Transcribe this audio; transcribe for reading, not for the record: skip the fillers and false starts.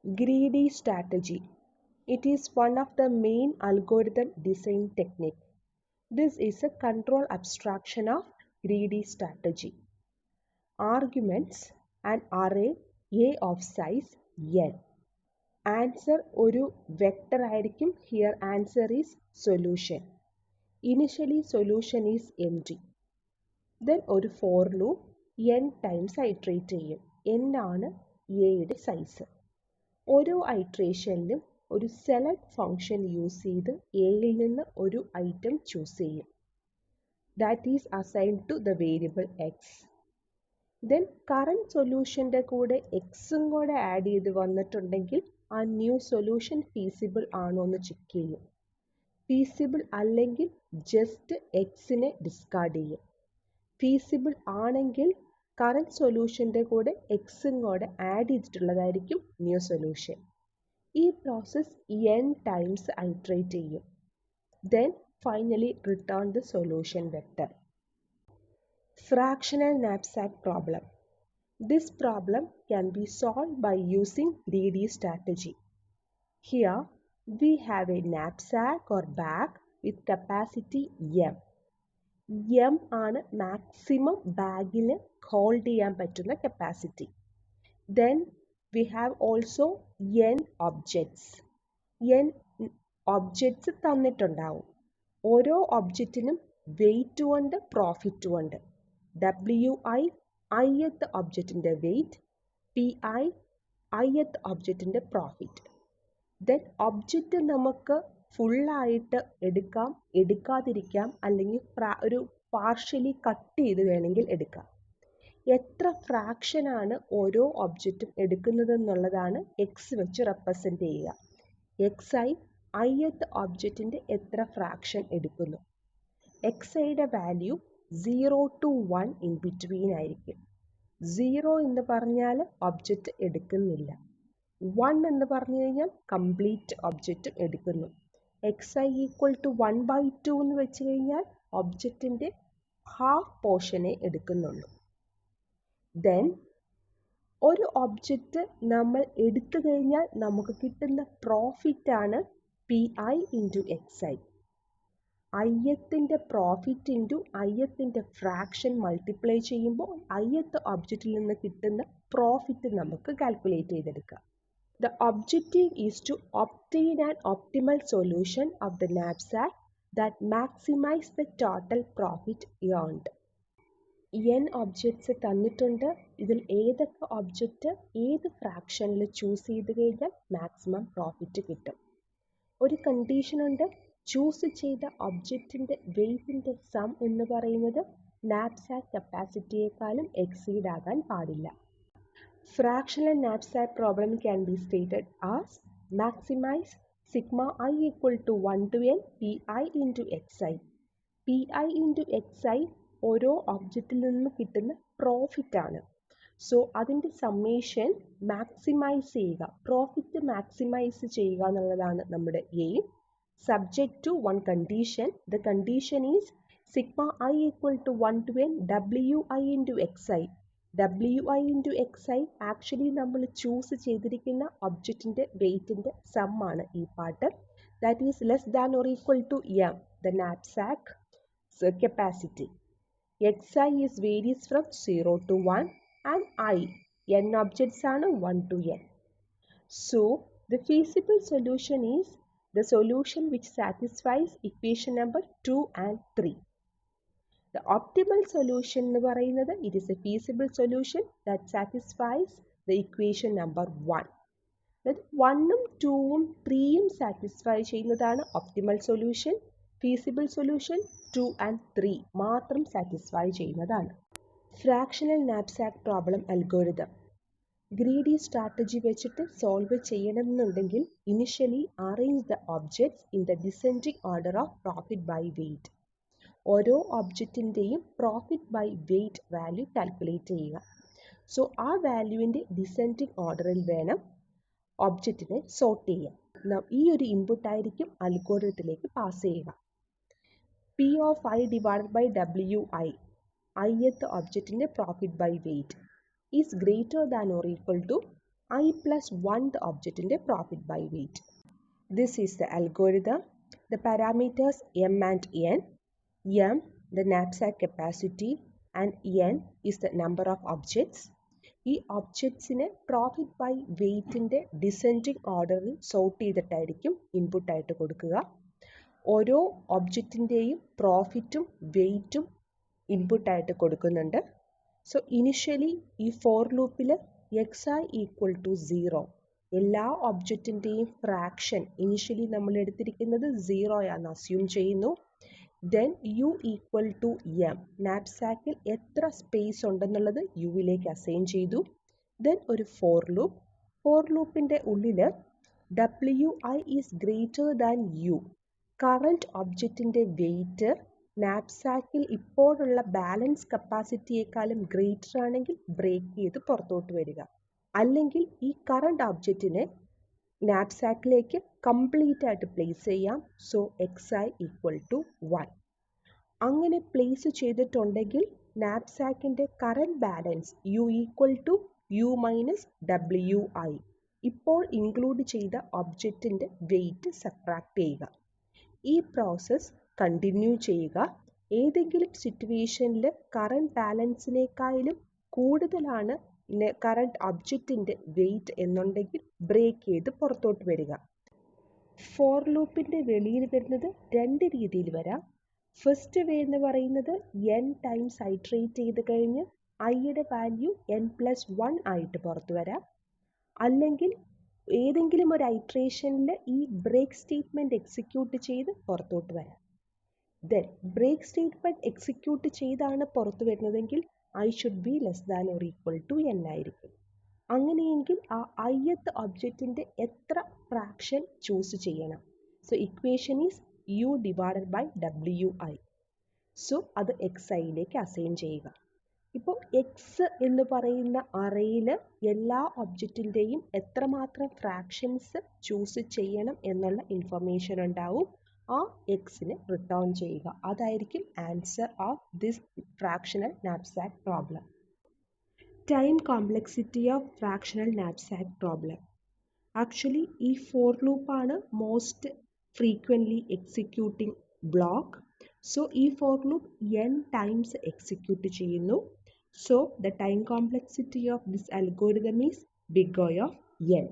Greedy strategy. It is one of the main algorithm design technique. This is a control abstraction of greedy strategy. Arguments an array A of size n. Answer ഒരു vector ആയിരിക്കും. Here answer is solution. Initially solution is empty. Then ഒരു for loop n times iterate ചെയ്യും. n ആണ് Aയുടെ size. ഓരോ ഐട്രേഷനിലും ഒരു select function use ചെയ്ത് എയിൽ നിന്ന് ഒരു ഐറ്റം ചൂസ് ചെയ്യും. That is assigned to the variable x. Then current സൊല്യൂഷൻ്റെ കൂടെ എക്സും കൂടെ ആഡ് ചെയ്ത് വന്നിട്ടുണ്ടെങ്കിൽ ആ ന്യൂ സൊല്യൂഷൻ ഫീസിബിൾ ആണോ എന്ന് ചെക്ക് ചെയ്യും. ഫീസിബിൾ അല്ലെങ്കിൽ ജസ്റ്റ് എക്സിനെ ഡിസ്കാർഡ് ചെയ്യും. ഫീസിബിൾ ആണെങ്കിൽ കറണ്ട് സൊല്യൂഷൻ്റെ കൂടെ എക്സും കൂടെ ആഡ് ചെയ്തിട്ടുള്ളതായിരിക്കും ന്യൂ സൊല്യൂഷൻ. ഈ പ്രോസസ് n ടൈംസ് ഐട്രേറ്റ് ചെയ്യും. Then finally return the solution vector. Fractional knapsack problem. This problem can be solved by using greedy strategy. Here we have a knapsack or bag with capacity m. m ആണ് maximum ബാഗിന് hold ചെയ്യാൻ പറ്റുന്ന capacity. Then we have also n objects. n objects തന്നിട്ടുണ്ടാവും. ഓരോ ഒബ്ജക്റ്റിനും വെയിറ്റും ഉണ്ട്, പ്രോഫിറ്റും ഉണ്ട്. wi ith ഒബ്ജക്റ്റിൻ്റെ വെയിറ്റ്, pi ith ഒബ്ജക്റ്റിൻ്റെ പ്രോഫിറ്റ്. ദെൻ ഒബ്ജക്റ്റ് നമുക്ക് ഫുള്ളായിട്ട് എടുക്കാം, എടുക്കാതിരിക്കാം, അല്ലെങ്കിൽ ഒരു പാർഷ്യലി കട്ട് ചെയ്ത് വേണമെങ്കിൽ എടുക്കാം. എത്ര ഫ്രാക്ഷനാണ് ഓരോ ഒബ്ജക്റ്റും എടുക്കുന്നതെന്നുള്ളതാണ് എക്സ് വെച്ച് റെപ്രസെൻ്റ് ചെയ്യുക. xi ith ഒബ്ജക്റ്റിൻ്റെ എത്ര ഫ്രാക്ഷൻ എടുക്കുന്നു. xiയുടെ വാല്യൂ 0 to 1 ഇൻ ബിറ്റ്വീൻ ആയിരിക്കും. 0 എന്ന് പറഞ്ഞാൽ ഒബ്ജക്റ്റ് എടുക്കുന്നില്ല. 1 എന്ന് പറഞ്ഞു കഴിഞ്ഞാൽ കംപ്ലീറ്റ് ഒബ്ജക്റ്റും എടുക്കുന്നു. xi ഈക്വൽ ടു 1/2 എന്ന് വെച്ച് കഴിഞ്ഞാൽ ഒബ്ജക്റ്റിൻ്റെ ഹാഫ് പോർഷനെ എടുക്കുന്നുള്ളൂ. ദെൻ ഒരു ഒബ്ജക്റ്റ് നമ്മൾ എടുത്തു കഴിഞ്ഞാൽ നമുക്ക് കിട്ടുന്ന പ്രോഫിറ്റാണ് പി ഐ ഇൻറ്റു xi. ithൻ്റെ പ്രോഫിറ്റ് ഇൻറ്റു ithൻ്റെ ഫ്രാക്ഷൻ മൾട്ടിപ്ലൈ ചെയ്യുമ്പോൾ ith ഒബ്ജക്റ്റിൽ നിന്ന് കിട്ടുന്ന പ്രോഫിറ്റ് നമുക്ക് കാൽക്കുലേറ്റ് ചെയ്തെടുക്കാം. The objective is to obtain an optimal solution of the knapsack that maximize the total profit earned. n objects തന്നിട്ടുണ്ട്. ഇതിൽ ഏതൊക്കെ ഒബ്ജക്റ്റ് ഏത് ഫ്രാക്ഷനിൽ ചൂസ് ചെയ്ത് കഴിഞ്ഞാൽ മാക്സിമം പ്രോഫിറ്റ് കിട്ടും. ഒരു കണ്ടീഷൻ ഉണ്ട്. ചൂസ് ചെയ്ത ഒബ്ജക്റ്റിൻ്റെ വെയ്റ്റിൻ്റെ സം എന്ന് പറയുന്നത് നാപ്സാക്ക് കപ്പാസിറ്റിയേക്കാളും എക്സീഡ് ആകാൻ പാടില്ല. Fractional knapsack problem can be stated as maximize sigma I equal to 1 to n pi into xi. pi into xi ഓരോ ഒബ്ജക്റ്റിൽ നിന്ന് കിട്ടുന്ന പ്രോഫിറ്റ് ആണ്. സോ അതിൻ്റെ സമ്മേഷൻ മാക്സിമൈസ് ചെയ്യുക, പ്രോഫിറ്റ് മാക്സിമൈസ് ചെയ്യുക എന്നുള്ളതാണ് നമ്മുടെ aim. Subject to one condition. The condition is sigma I equal to 1 to n wi into xi. wi into xi actually നമ്മൾ ചൂസ് ചെയ്തിരിക്കുന്ന ഒബ്ജക്റ്റിൻ്റെ വെയ്റ്റിൻ്റെ സം ആണ് ഈ part. That is less than or equal to m, the knapsack capacity. xi is varies from 0 to 1 and n objects are 1 to n. So the feasible solution is the solution which satisfies equation number 2 and 3. The optimal solution എന്ന് പറയുന്നത് it is a feasible solution that satisfies the equation number 1. That 1ഉം 2ഉം 3ഉം satisfy ചെയ്യുന്നതാണ് optimal solution. feasible solution 2 and 3 മാത്രം satisfy ചെയ്യുന്നതാണ്. Fractional knapsack problem algorithm. Greedy strategy വെച്ചിട്ട് solve ചെയ്യണമെന്നുണ്ടെങ്കിൽ initially arrange the objects in the descending order of profit by weight. ഓരോ ഒബ്ജക്റ്റിൻ്റെയും profit by weight value calculate ചെയ്യുക. So ആ വാല്യൂവിൻ്റെ descending ഓർഡറിൽ വേണം ഒബ്ജക്റ്റിനെ സോർട്ട് ചെയ്യാൻ. ഈ ഒരു ഇൻപുട്ടായിരിക്കും അൽഗോരിതത്തിലേക്ക് പാസ് ചെയ്യുക. P of I divided by wi, ith ഒബ്ജക്റ്റിൻ്റെ profit by weight is greater than or equal to I plus 1 the object profit by weight. This is the algorithm. The parameters m and n. M the knapsack capacity and n is the number of objects. ഈ ഒബ്ജക്ട്സിനെ profit by വെയ്റ്റിൻ്റെ descending ഓർഡറിൽ sort ചെയ്തിട്ടായിരിക്കും ഇൻപുട്ടായിട്ട് കൊടുക്കുക. ഓരോ ഒബ്ജക്റ്റിൻ്റെയും പ്രോഫിറ്റും വെയ്റ്റും ഇൻപുട്ടായിട്ട് കൊടുക്കുന്നുണ്ട്. So initially ഈ four ലൂപ്പിൽ xi equal to 0 എല്ലാ ഒബ്ജക്റ്റിൻ്റെയും fraction initially നമ്മൾ എടുത്തിരിക്കുന്നത് 0 ആണെന്ന് അസ്യൂം ചെയ്യുന്നു. Then u equal to m നാപ്സാക്കിൽ എത്ര സ്പേസ് ഉണ്ടെന്നുള്ളത് യുവിലേക്ക് അസൈൻ ചെയ്തു. ദെൻ ഒരു ഫോർ ലൂപ്പിൻ്റെ ഉള്ളിൽ wi is greater than u current ഒബ്ജക്റ്റിൻ്റെ വെയ്റ്റ് നാപ്സാക്കിൽ ഇപ്പോഴുള്ള ബാലൻസ് കപ്പാസിറ്റിയേക്കാളും ഗ്രേറ്റർ ആണെങ്കിൽ ബ്രേക്ക് ചെയ്ത് പുറത്തോട്ട് വരിക. അല്ലെങ്കിൽ ഈ കറണ്ട് ഒബ്ജക്റ്റിനെ നാപ്സാക്കിലേക്ക് കംപ്ലീറ്റ് ആയിട്ട് പ്ലേസ് ചെയ്യാം. So xi equal to 1. അങ്ങനെ പ്ലേസ് ചെയ്തിട്ടുണ്ടെങ്കിൽ നാപ്സാക്കിൻ്റെ current balance u equal to u minus wi. ഇപ്പോൾ ഇൻക്ലൂഡ് ചെയ്ത ഒബ്ജക്റ്റിൻ്റെ വെയ്റ്റ് സബ്ട്രാക്ട് ചെയ്യുക. ഈ പ്രോസസ്സ് കണ്ടിന്യൂ ചെയ്യുക. ഏതെങ്കിലും സിറ്റുവേഷനിൽ കറണ്ട് ബാലൻസിനേക്കാളും കൂടുതലാണ് കറണ്ട് ഒബ്ജക്റ്റിൻ്റെ വെയ്റ്റ് എന്നുണ്ടെങ്കിൽ ബ്രേക്ക് ചെയ്ത് പുറത്തോട്ട് വരിക. ഫോർ ലൂപ്പിൻ്റെ വെളിയിൽ വരുന്നത് രണ്ട് രീതിയിൽ വരാം. ഫസ്റ്റ് വേ എന്ന് പറയുന്നത് n ടൈംസ് ഐട്രേറ്റ് ചെയ്ത് കഴിഞ്ഞ് ഐയുടെ വാല്യൂ n+1 ആയിട്ട് പുറത്തു വരാം. അല്ലെങ്കിൽ ഏതെങ്കിലും ഒരു ഐട്രേഷനിൽ ഈ ബ്രേക്ക് സ്റ്റേറ്റ്മെൻറ്റ് എക്സിക്യൂട്ട് ചെയ്ത് പുറത്തോട്ട് വരാം. ദെൻ ബ്രേക്ക് സ്റ്റേറ്റ്മെൻറ്റ് എക്സിക്യൂട്ട് ചെയ്താണ് പുറത്തു വരുന്നതെങ്കിൽ I should be less than or equal to n ആയിരിക്കും. അങ്ങനെയെങ്കിൽ ആ ith ഒബ്ജക്റ്റിൻ്റെ എത്ര ഫ്രാക്ഷൻ ചൂസ് ചെയ്യണം? So equation is u divided by wi. So അത് xiയിലേക്ക് അസൈൻ ചെയ്യുക. ഇപ്പോൾ x എന്ന് പറയുന്ന അറേയിൽ എല്ലാ ഒബ്ജക്റ്റിൻ്റെയും എത്രമാത്രം ഫ്രാക്ഷൻസ് ചൂസ് ചെയ്യണം എന്നുള്ള ഇൻഫർമേഷൻ ഉണ്ടാവും. ആ എക്സിന് റിട്ടേൺ ചെയ്യുക. അതായിരിക്കും answer of this fractional knapsack problem. Time complexity of fractional knapsack problem. Actually ഈ ഫോർ ലൂപ്പാണ് most frequently executing block. So ഈ for loop n times execute ചെയ്യുന്നു. So the time complexity of this algorithm is big O of n.